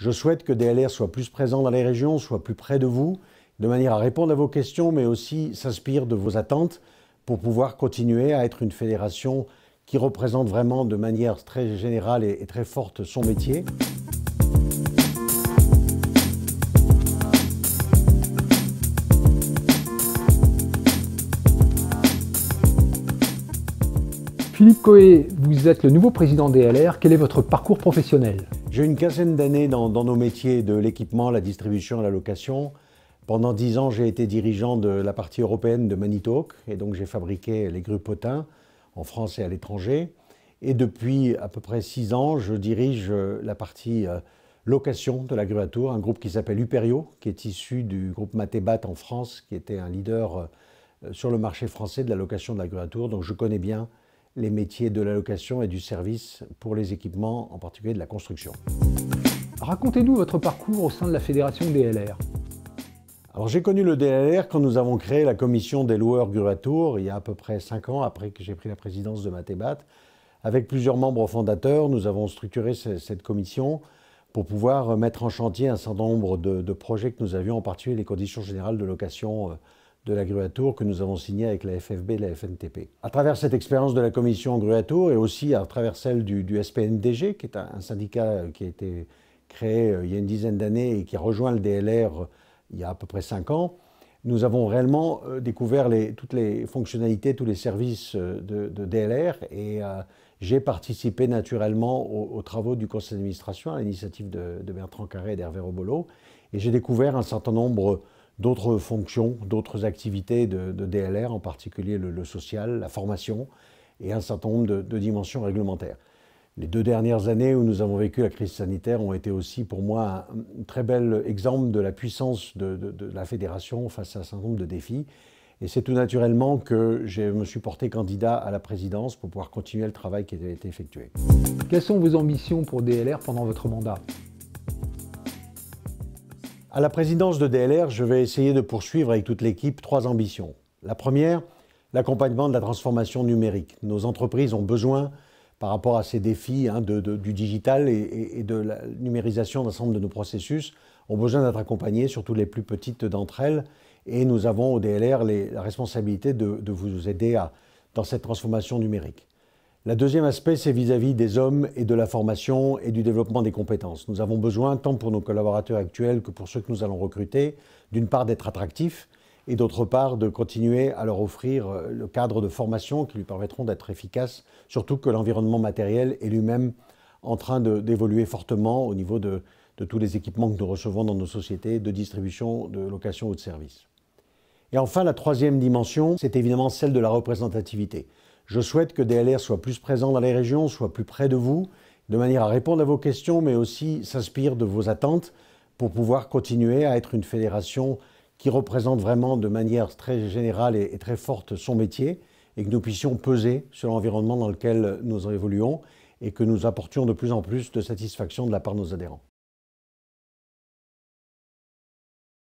Je souhaite que DLR soit plus présent dans les régions, soit plus près de vous, de manière à répondre à vos questions, mais aussi s'inspire de vos attentes pour pouvoir continuer à être une fédération qui représente vraiment de manière très générale et très forte son métier. Philippe Coé, vous êtes le nouveau président DLR. Quel est votre parcours professionnel? J'ai une quinzaine d'années dans nos métiers de l'équipement, la distribution et la location. Pendant 10 ans, j'ai été dirigeant de la partie européenne de Manitowoc et donc j'ai fabriqué les grues Potain en France et à l'étranger. Et depuis à peu près 6 ans, je dirige la partie location de la grue à tour, un groupe qui s'appelle Uperio, qui est issu du groupe Matébat en France, qui était un leader sur le marché français de la location de la grue à tour. Donc je connais bien les métiers de la location et du service pour les équipements, en particulier de la construction. Racontez-nous votre parcours au sein de la fédération DLR. Alors j'ai connu le DLR quand nous avons créé la commission des loueurs grue à tour, il y a à peu près 5 ans après que j'ai pris la présidence de Matébat. Avec plusieurs membres fondateurs, nous avons structuré cette commission pour pouvoir mettre en chantier un certain nombre de projets que nous avions, en particulier les conditions générales de location de la grue à tour que nous avons signé avec la FFB et la FNTP. À travers cette expérience de la commission grue à tour et aussi à travers celle du SPNDG, qui est un syndicat qui a été créé il y a une dizaine d'années et qui a rejoint le DLR il y a à peu près 5 ans, nous avons réellement découvert toutes les fonctionnalités, tous les services de DLR et j'ai participé naturellement aux travaux du conseil d'administration à l'initiative de Bertrand Carré et d'Hervé Robolo et j'ai découvert un certain nombre d'autres fonctions, d'autres activités de DLR, en particulier le social, la formation et un certain nombre de dimensions réglementaires. Les 2 dernières années où nous avons vécu la crise sanitaire ont été aussi pour moi un très bel exemple de la puissance de la fédération face à un certain nombre de défis. Et c'est tout naturellement que je me suis porté candidat à la présidence pour pouvoir continuer le travail qui avait été effectué. Quelles sont vos ambitions pour DLR pendant votre mandat? À la présidence de DLR, je vais essayer de poursuivre avec toute l'équipe 3 ambitions. La première, l'accompagnement de la transformation numérique. Nos entreprises ont besoin, par rapport à ces défis du digital et de la numérisation d'un certain nombre de nos processus, ont besoin d'être accompagnées, surtout les plus petites d'entre elles. Et nous avons au DLR la responsabilité de vous aider dans cette transformation numérique. Le deuxième aspect, c'est vis-à-vis des hommes et de la formation et du développement des compétences. Nous avons besoin, tant pour nos collaborateurs actuels que pour ceux que nous allons recruter, d'une part d'être attractifs et d'autre part de continuer à leur offrir le cadre de formation qui lui permettront d'être efficaces, surtout que l'environnement matériel est lui-même en train d'évoluer fortement au niveau de tous les équipements que nous recevons dans nos sociétés de distribution, de location ou de services. Et enfin, la troisième dimension, c'est évidemment celle de la représentativité. Je souhaite que DLR soit plus présent dans les régions, soit plus près de vous, de manière à répondre à vos questions, mais aussi s'inspire de vos attentes pour pouvoir continuer à être une fédération qui représente vraiment de manière très générale et très forte son métier et que nous puissions peser sur l'environnement dans lequel nous évoluons et que nous apportions de plus en plus de satisfaction de la part de nos adhérents.